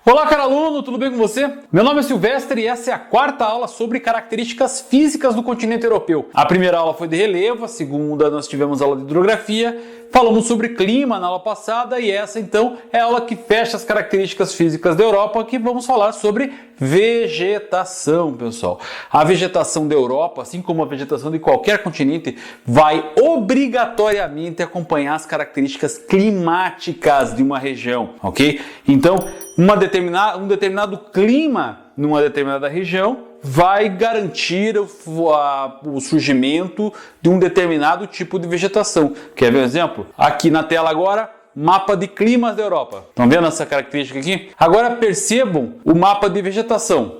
Olá, caro aluno, tudo bem com você? Meu nome é Silvestre e essa é a quarta aula sobre características físicas do continente europeu. A primeira aula foi de relevo, a segunda nós tivemos aula de hidrografia, falamos sobre clima na aula passada e essa então é a aula que fecha as características físicas da Europa, que vamos falar sobre vegetação, pessoal. A vegetação da Europa, assim como a vegetação de qualquer continente, vai obrigatoriamente acompanhar as características climáticas de uma região, ok? Então, um determinado clima numa determinada região vai garantir o surgimento de um determinado tipo de vegetação. Quer ver um exemplo? Aqui na tela agora, mapa de climas da Europa. Estão vendo essa característica aqui? Agora percebam o mapa de vegetação.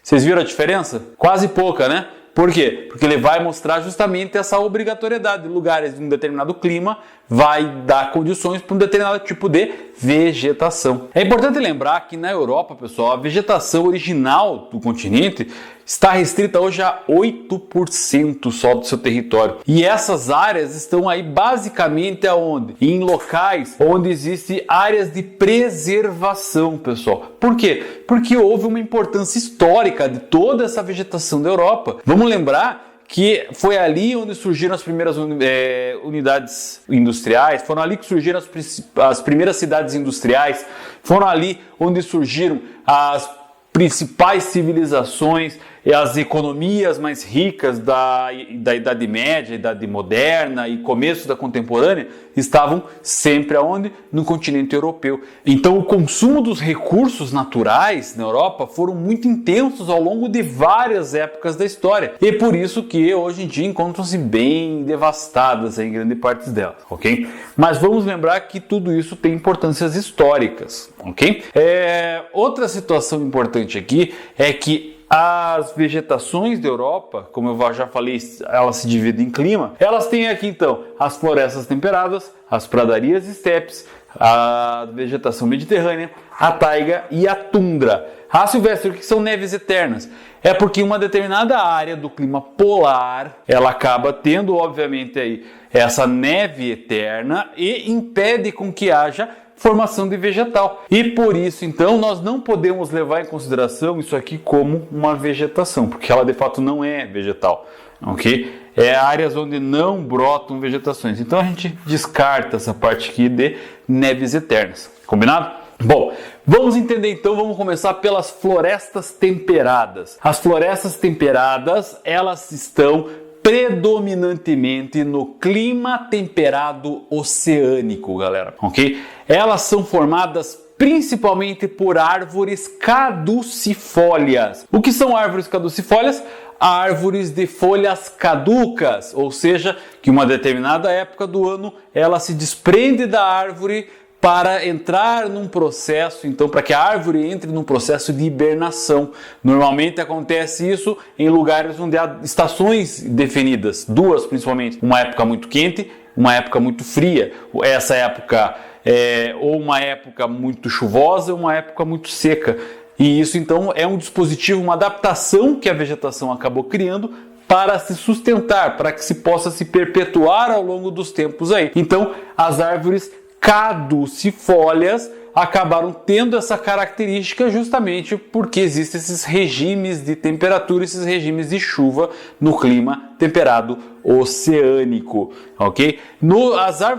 Vocês viram a diferença? Quase pouca, né? Por quê? Porque ele vai mostrar justamente essa obrigatoriedade de lugares de um determinado clima, vai dar condições para um determinado tipo de vegetação. É importante lembrar que na Europa, pessoal, a vegetação original do continente está restrita hoje a 8% só do seu território. E essas áreas estão aí basicamente aonde? Em locais onde existem áreas de preservação, pessoal. Por quê? Porque houve uma importância histórica de toda essa vegetação da Europa. Vamos lembrar que foi ali onde surgiram as primeiras unidades industriais, foram ali que surgiram as primeiras cidades industriais, foram ali onde surgiram as principais civilizações e as economias mais ricas da Idade Média, Idade Moderna e começo da Contemporânea estavam sempre aonde? No continente europeu. Então o consumo dos recursos naturais na Europa foram muito intensos ao longo de várias épocas da história e por isso que hoje em dia encontram-se bem devastadas em grande parte delas, ok? Mas vamos lembrar que tudo isso tem importâncias históricas, ok? Outra situação importante aqui é que as vegetações da Europa, como eu já falei, elas se dividem em clima. Elas têm aqui então as florestas temperadas, as pradarias e estepes, a vegetação mediterrânea, a taiga e a tundra. Ah, Silvestre, o que são neves eternas? É porque uma determinada área do clima polar, ela acaba tendo, obviamente, aí essa neve eterna e impede com que haja formação de vegetal. E por isso, então, nós não podemos levar em consideração isso aqui como uma vegetação, porque ela de fato não é vegetal, ok? É áreas onde não brotam vegetações. Então a gente descarta essa parte aqui de neves eternas. Combinado? Bom, vamos entender então, vamos começar pelas florestas temperadas. As florestas temperadas, elas estão predominantemente no clima temperado oceânico, galera, ok? Elas são formadas principalmente por árvores caducifólias. O que são árvores caducifólias? Árvores de folhas caducas, ou seja, que uma determinada época do ano ela se desprende da árvore para entrar num processo, então para que a árvore entre num processo de hibernação. Normalmente acontece isso em lugares onde há estações definidas, duas principalmente, uma época muito quente, uma época muito fria. Essa época é ou uma época muito chuvosa ou uma época muito seca. E isso então é um dispositivo, uma adaptação que a vegetação acabou criando para se sustentar, para que se possa se perpetuar ao longo dos tempos aí. Então as árvores caducifólias acabaram tendo essa característica justamente porque existem esses regimes de temperatura, esses regimes de chuva no clima temperado oceânico, ok?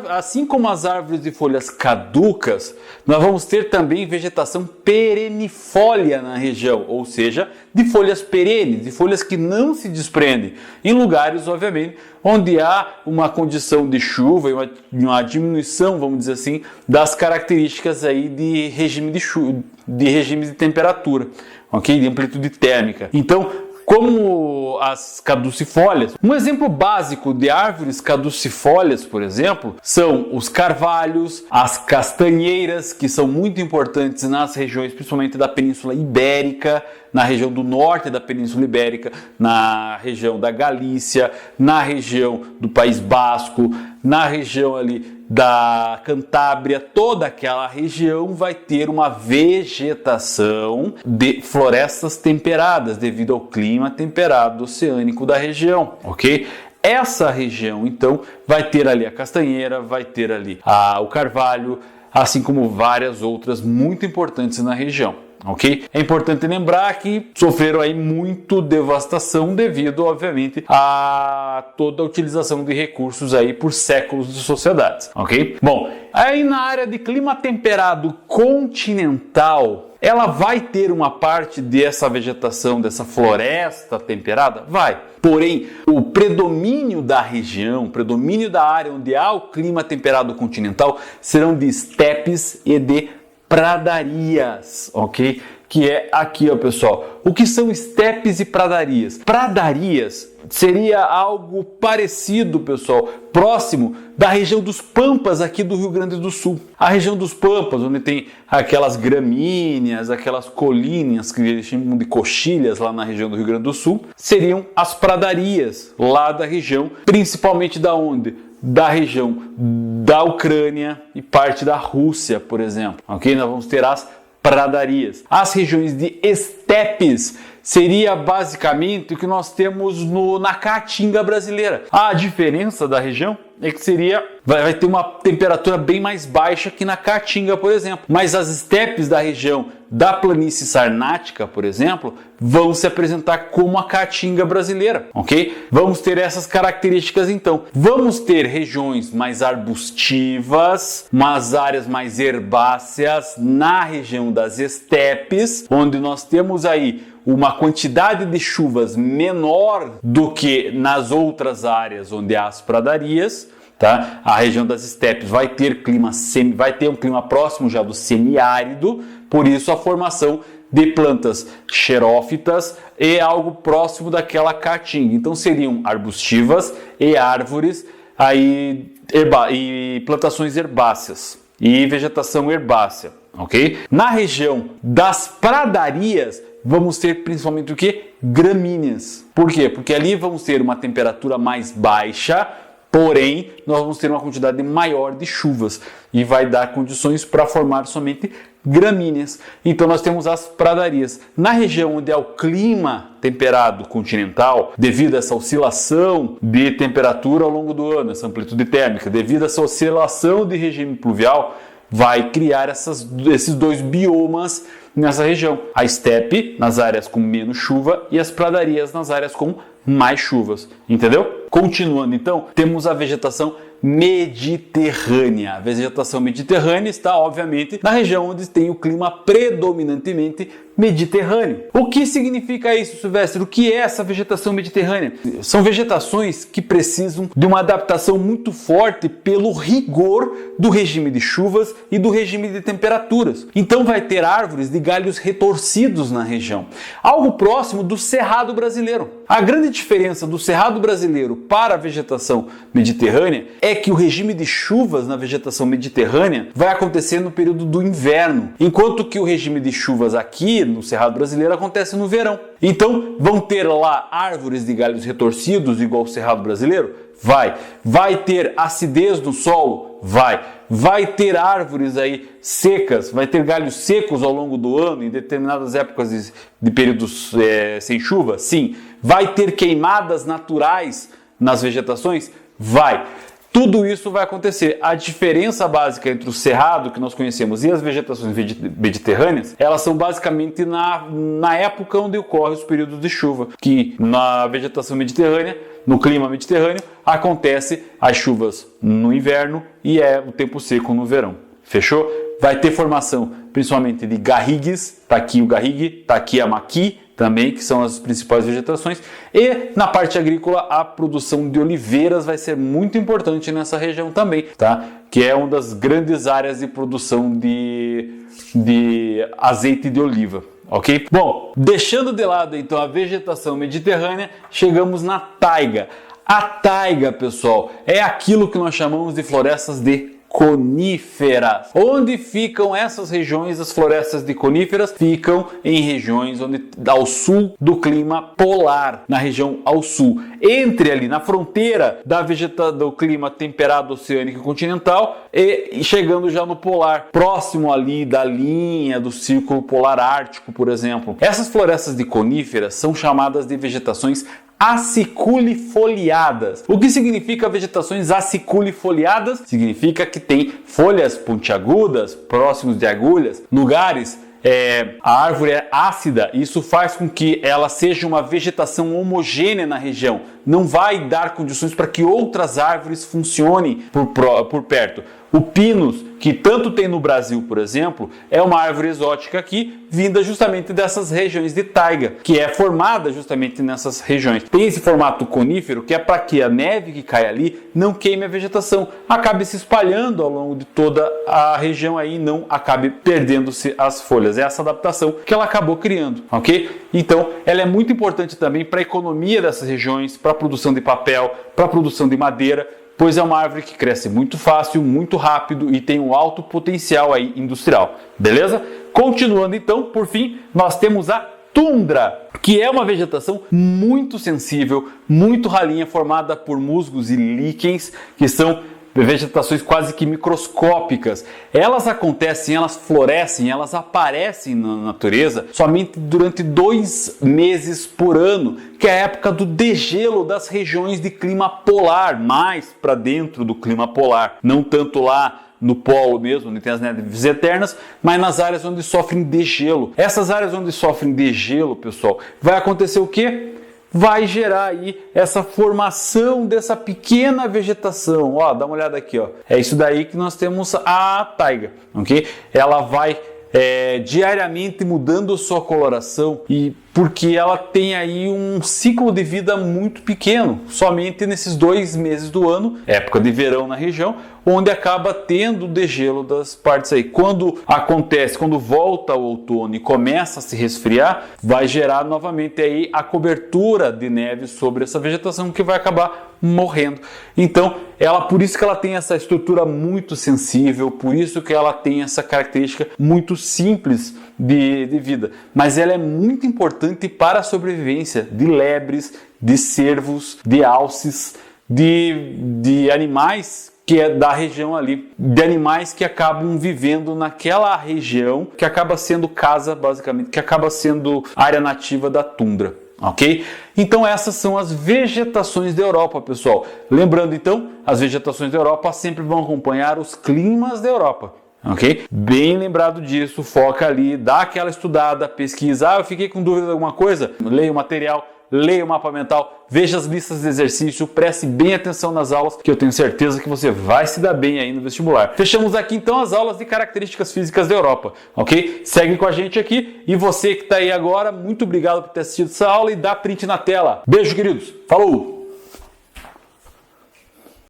Assim como as árvores de folhas caducas, nós vamos ter também vegetação perennifólia na região, ou seja, de folhas perenes, de folhas que não se desprendem, em lugares, obviamente, onde há uma condição de chuva e uma diminuição, vamos dizer assim, das características aí de regime de chuva, de regimes de temperatura, ok? De amplitude térmica. Então, como as caducifólias, um exemplo básico de árvores caducifólias, por exemplo, são os carvalhos, as castanheiras, que são muito importantes nas regiões, principalmente da Península Ibérica, na região do norte da Península Ibérica, na região da Galícia, na região do País Basco, na região ali da Cantábria, toda aquela região vai ter uma vegetação de florestas temperadas devido ao clima temperado oceânico da região, ok? Essa região, então, vai ter ali a castanheira, vai ter ali o carvalho, assim como várias outras muito importantes na região. Ok? É importante lembrar que sofreram aí muito devastação devido, obviamente, a toda a utilização de recursos aí por séculos de sociedades. Ok? Bom, aí na área de clima temperado continental, ela vai ter uma parte dessa vegetação, dessa floresta temperada? Vai. Porém, o predomínio da região, o predomínio da área onde há o clima temperado continental serão de estepes e de pradarias, ok? Que é aqui, ó, pessoal. O que são estepes e pradarias? Pradarias seria algo parecido, pessoal, próximo da região dos Pampas aqui do Rio Grande do Sul. A região dos Pampas, onde tem aquelas gramíneas, aquelas colinas que eles chamam de coxilhas lá na região do Rio Grande do Sul, seriam as pradarias lá da região, principalmente da onde? Da região da Ucrânia e parte da Rússia, por exemplo. Ok? Nós vamos ter as pradarias. As regiões de estepes seria basicamente o que nós temos na caatinga brasileira. A diferença da região é que vai ter uma temperatura bem mais baixa que na caatinga, por exemplo. Mas as estepes da região da planície sarnática, por exemplo, vão se apresentar como a caatinga brasileira, ok? Vamos ter essas características então. Vamos ter regiões mais arbustivas, umas áreas mais herbáceas na região das estepes, onde nós temos aí uma quantidade de chuvas menor do que nas outras áreas onde há as pradarias, tá? A região das estepes vai ter um clima próximo já do semiárido, por isso a formação de plantas xerófitas e algo próximo daquela caatinga. Então seriam arbustivas e árvores e plantações herbáceas e vegetação herbácea, ok? Na região das pradarias vamos ter principalmente o que? Gramíneas. Por quê? Porque ali vamos ter uma temperatura mais baixa, porém nós vamos ter uma quantidade maior de chuvas e vai dar condições para formar somente gramíneas. Então nós temos as pradarias. Na região onde há o clima temperado continental, devido a essa oscilação de temperatura ao longo do ano, essa amplitude térmica, devido a essa oscilação de regime pluvial, vai criar esses dois biomas nessa região. A estepe nas áreas com menos chuva e as pradarias nas áreas com mais chuvas. Entendeu? Continuando então, temos a vegetação mediterrânea. A vegetação mediterrânea está, obviamente, na região onde tem o clima predominantemente mediterrâneo. O que significa isso, Silvestre? O que é essa vegetação mediterrânea? São vegetações que precisam de uma adaptação muito forte pelo rigor do regime de chuvas e do regime de temperaturas. Então vai ter árvores de galhos retorcidos na região, algo próximo do cerrado brasileiro. A grande diferença do cerrado brasileiro para a vegetação mediterrânea é que o regime de chuvas na vegetação mediterrânea vai acontecer no período do inverno, enquanto que o regime de chuvas aqui no cerrado brasileiro acontece no verão. Então vão ter lá árvores de galhos retorcidos igual o cerrado brasileiro? Vai ter acidez no solo? Vai ter árvores aí secas, vai ter galhos secos ao longo do ano, em determinadas épocas de períodos sem chuva? Sim. Vai ter queimadas naturais nas vegetações? Vai. Tudo isso vai acontecer. A diferença básica entre o cerrado que nós conhecemos e as vegetações mediterrâneas, elas são basicamente na época onde ocorrem os períodos de chuva, que na vegetação mediterrânea, no clima mediterrâneo, acontece as chuvas no inverno e o tempo seco no verão. Fechou? Vai ter formação principalmente de garrigues, tá aqui o garrigue, tá aqui a maqui também, que são as principais vegetações, e na parte agrícola a produção de oliveiras vai ser muito importante nessa região também, tá? Que é uma das grandes áreas de produção de azeite de oliva. Ok? Bom, deixando de lado então a vegetação mediterrânea, chegamos na taiga. A taiga, pessoal, é aquilo que nós chamamos de florestas de coníferas. Onde ficam essas regiões? As florestas de coníferas ficam em regiões ao sul do clima polar, na região ao sul, entre ali na fronteira do clima temperado oceânico e continental e chegando já no polar, próximo ali da linha do círculo polar ártico, por exemplo. Essas florestas de coníferas são chamadas de vegetações aciculifoliadas. O que significa vegetações aciculifoliadas? Significa que tem folhas pontiagudas, próximos de agulhas, lugares a árvore é ácida, isso faz com que ela seja uma vegetação homogênea na região. Não vai dar condições para que outras árvores funcionem por perto. O pinus, que tanto tem no Brasil, por exemplo, é uma árvore exótica aqui, vinda justamente dessas regiões de taiga, que é formada justamente nessas regiões. Tem esse formato conífero que é para que a neve que cai ali não queime a vegetação, acabe se espalhando ao longo de toda a região aí e não acabe perdendo-se as folhas. É essa adaptação que ela acabou criando, ok? Então, ela é muito importante também para a economia dessas regiões, para a produção de papel, para a produção de madeira, pois é uma árvore que cresce muito fácil, muito rápido e tem um alto potencial aí industrial, beleza? Continuando então, por fim, nós temos a tundra, que é uma vegetação muito sensível, muito ralinha, formada por musgos e líquens, que são vegetações quase que microscópicas. Elas acontecem, elas florescem, elas aparecem na natureza somente durante 2 meses por ano, que é a época do degelo das regiões de clima polar, mais para dentro do clima polar, não tanto lá no polo mesmo, onde tem as neves eternas, mas nas áreas onde sofrem degelo. Essas áreas onde sofrem degelo, pessoal, vai acontecer o quê? Vai gerar aí essa formação dessa pequena vegetação. Ó, dá uma olhada aqui, ó. É isso daí que nós temos a taiga, ok? Ela vai diariamente mudando sua coloração e porque ela tem aí um ciclo de vida muito pequeno, somente nesses 2 meses do ano, época de verão na região, onde acaba tendo degelo das partes aí. Quando acontece, quando volta o outono e começa a se resfriar, vai gerar novamente aí a cobertura de neve sobre essa vegetação que vai acabar morrendo. Então, por isso que ela tem essa estrutura muito sensível, por isso que ela tem essa característica muito simples de vida. Mas ela é muito importante para a sobrevivência de lebres, de cervos, de alces, de animais que é da região ali, de animais que acabam vivendo naquela região que acaba sendo casa, basicamente, que acaba sendo área nativa da tundra, ok? Então essas são as vegetações da Europa, pessoal. Lembrando então, as vegetações da Europa sempre vão acompanhar os climas da Europa. Ok? Bem lembrado disso, foca ali, dá aquela estudada, pesquisa. Eu fiquei com dúvida de alguma coisa? Leia o material, leia o mapa mental, veja as listas de exercício, preste bem atenção nas aulas, que eu tenho certeza que você vai se dar bem aí no vestibular. Fechamos aqui então as aulas de características físicas da Europa, ok? Segue com a gente aqui e você que está aí agora, muito obrigado por ter assistido essa aula e dá print na tela. Beijo, queridos. Falou!